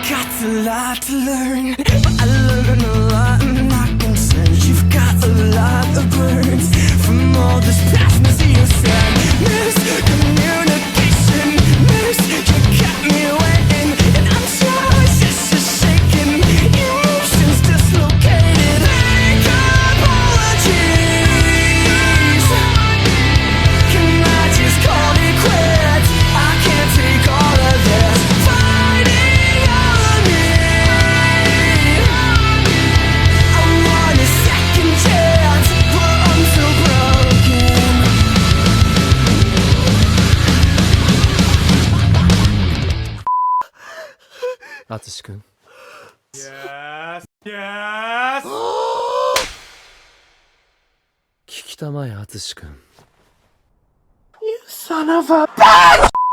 got a lot to learn, but I learned a lot. I'm not concerned. You've got a lot of words from all this passion you said. Miscommunication, miss, you got me waiting, and I'm just shaking. Emotions dislocated. Fake apologies. Can I just call it quits? I can't take all of this fighting over me. I want a second chance, but I'm so broken. Atsushi君 Yes! Yes! 聞きたまえ、Atsushi君。Son of a bitch!